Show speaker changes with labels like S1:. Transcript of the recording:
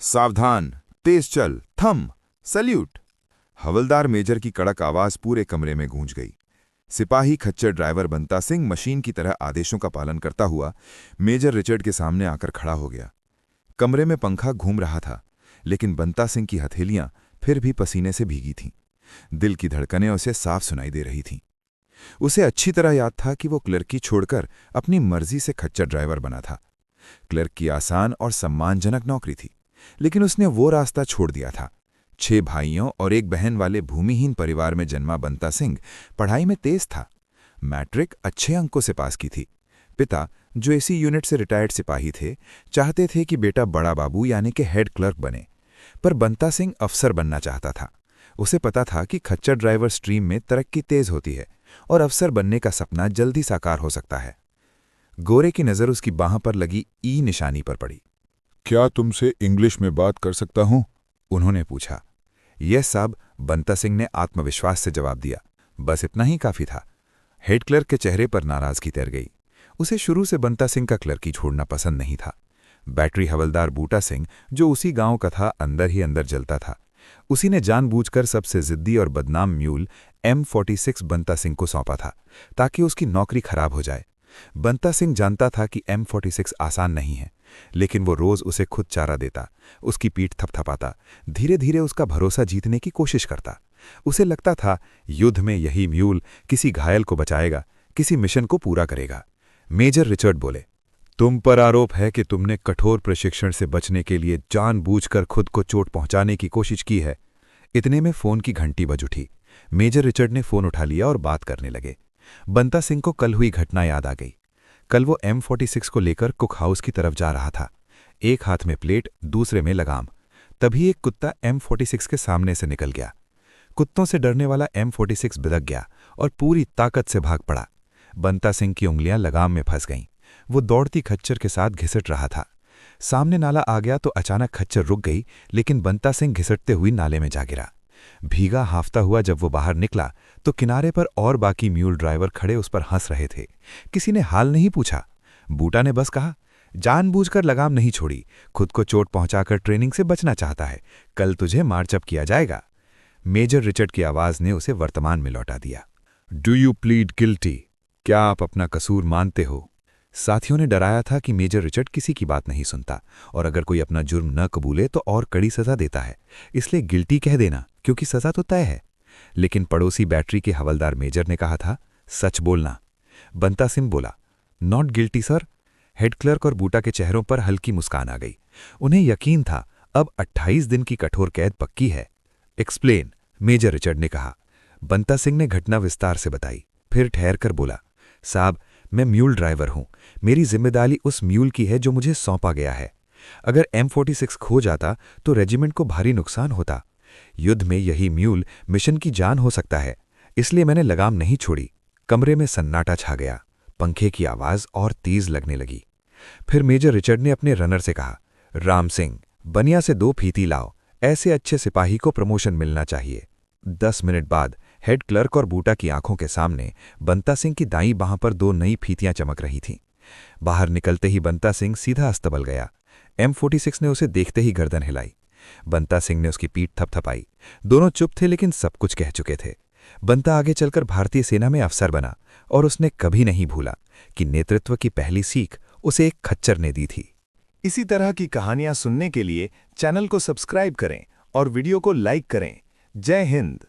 S1: सावधान, तेज चल, थम, सल्यूट। हवलदार मेजर की कड़क आवाज पूरे कमरे में गूंज गई। सिपाही खच्चर ड्राइवर बंता सिंह मशीन की तरह आदेशों का पालन करता हुआ मेजर रिचर्ड के सामने आकर खड़ा हो गया। कमरे में पंखा घूम रहा था, लेकिन बंता सिंह की हथेलियां फिर भी पसीने से भीगी थीं। दिल की धड़कनें उसे साफ सुनाई दे रही थीं। उसे अच्छी तरह याद था कि वो क्लर्की छोड़कर अपनी मर्जी से खच्चर ड्राइवर बना था। क्लर्क की आसान और सम्मानजनक नौकरी थी, लेकिन उसने वो रास्ता छोड़ दिया था। 6 भाइयों और 1 बहन वाले भूमिहीन परिवार में जन्मा बंता सिंह पढ़ाई में तेज था। मैट्रिक अच्छे अंकों से पास की थी। पिता, जो इसी यूनिट से रिटायर्ड सिपाही थे, चाहते थे कि बेटा बड़ा बाबू यानी कि हेड क्लर्क बने, पर बंता सिंह अफसर बनना चाहता था। उसे पता था कि खच्चर ड्राइवर स्ट्रीम में तरक्की तेज होती है और अफसर बनने का सपना जल्दी साकार हो सकता है। गोरे की नज़र उसकी बाह पर लगी ई निशानी पर पड़ी।
S2: क्या तुमसे इंग्लिश में बात कर सकता हूं?
S1: उन्होंने पूछा। यस साहब, बंता सिंह ने आत्मविश्वास से जवाब दिया। बस इतना ही काफी था। हेड क्लर्क के चेहरे पर नाराजगी तैर गई। उसे शुरू से बंता सिंह का क्लर्की छोड़ना पसंद नहीं था। बैटरी हवलदार बूटा सिंह, जो उसी गांव का था, अंदर ही अंदर जलता था। उसी ने जानबूझकर सबसे जिद्दी और बदनाम म्यूल M46 बंता सिंह को सौंपा था, ताकि उसकी नौकरी खराब हो जाए। बंता सिंह जानता था कि M46 आसान नहीं है, लेकिन वो रोज उसे खुद चारा देता, उसकी पीठ थपथपाता, धीरे धीरे उसका भरोसा जीतने की कोशिश करता। उसे लगता था युद्ध में यही म्यूल किसी घायल को बचाएगा, किसी मिशन को पूरा करेगा। मेजर रिचर्ड बोले, तुम पर आरोप है कि तुमने कठोर प्रशिक्षण से बचने के लिए जानबूझकर खुद को चोट पहुंचाने की कोशिश की है। इतने में फोन की घंटी बज उठी। मेजर रिचर्ड ने फोन उठा लिया और बात करने लगे। बंता सिंह को कल हुई घटना याद आ गई। कल वो M46 को लेकर कुक हाउस की तरफ जा रहा था। एक हाथ में प्लेट, दूसरे में लगाम। तभी एक कुत्ता M46 के सामने से निकल गया। कुत्तों से डरने वाला M46 बिदक गया और पूरी ताकत से भाग पड़ा। बंता सिंह की उंगलियां लगाम में फंस गईं। वो दौड़ती खच्चर के साथ घिसट रहा था। सामने नाला आ गया तो अचानक खच्चर रुक गई, लेकिन बंता सिंह घिसटते हुई नाले में जा गिरा। भीगा हांफता हुआ जब वो बाहर निकला तो किनारे पर और बाकी म्यूल ड्राइवर खड़े उस पर हंस रहे थे। किसी ने हाल नहीं पूछा। बूटा ने बस कहा, जानबूझकर लगाम नहीं छोड़ी, खुद को चोट पहुंचाकर ट्रेनिंग से बचना चाहता है, कल तुझे मार्चअप किया जाएगा। मेजर रिचर्ड की आवाज ने उसे वर्तमान में लौटा दिया। Do you plead guilty? क्या आप अपना कसूर मानते हो? साथियों ने डराया था कि मेजर रिचर्ड किसी की बात नहीं सुनता और अगर कोई अपना जुर्म न कबूले तो और कड़ी सजा देता है, इसलिए गिल्टी कह देना, क्योंकि सजा तो तय है। लेकिन पड़ोसी बैटरी के हवलदार मेजर ने कहा था, सच बोलना। बंता सिंह बोला, not guilty sir. Head clerk और बूटा के चेहरों पर हल्की मुस्कान आ गई। उन्हें यकीन था अब 28 दिन की कठोर कैद पक्की है। एक्सप्लेन, मेजर रिचर्ड ने कहा। बंता सिंह ने घटना विस्तार से बताई, फिर ठहर कर बोला, साहब, मैं म्यूल ड्राइवर हूं। मेरी जिम्मेदारी उस म्यूल की है जो मुझे सौंपा गया है। अगर M46 खो जाता तो रेजिमेंट को भारी नुकसान होता। युद्ध में यही म्यूल मिशन की जान हो सकता है, इसलिए मैंने लगाम नहीं छोड़ी। कमरे में सन्नाटा छा गया। पंखे की आवाज और तेज लगने लगी। फिर मेजर रिचर्ड ने अपने रनर से कहा, राम सिंह, बनिया से 2 फीती लाओ, ऐसे अच्छे सिपाही को प्रमोशन मिलना चाहिए। 10 मिनट बाद हेड क्लर्क और बूटा की आंखों के सामने बंता सिंह की दाईं बाह पर 2 नई फीतियां चमक रही थीं। बाहर निकलते ही बंता सिंह सीधा अस्तबल गया। M46 ने उसे देखते ही गर्दन हिलाई। बंता सिंह ने उसकी पीठ थपथपाई। दोनों चुप थे, लेकिन सब कुछ कह चुके थे। बंता आगे चलकर भारतीय सेना में अफसर बना और उसने कभी नहीं भूला कि नेतृत्व की पहली सीख उसे एक खच्चर ने दी थी।
S3: इसी तरह की कहानियां सुनने के लिए चैनल को सब्सक्राइब करें और वीडियो को लाइक करें। जय हिंद।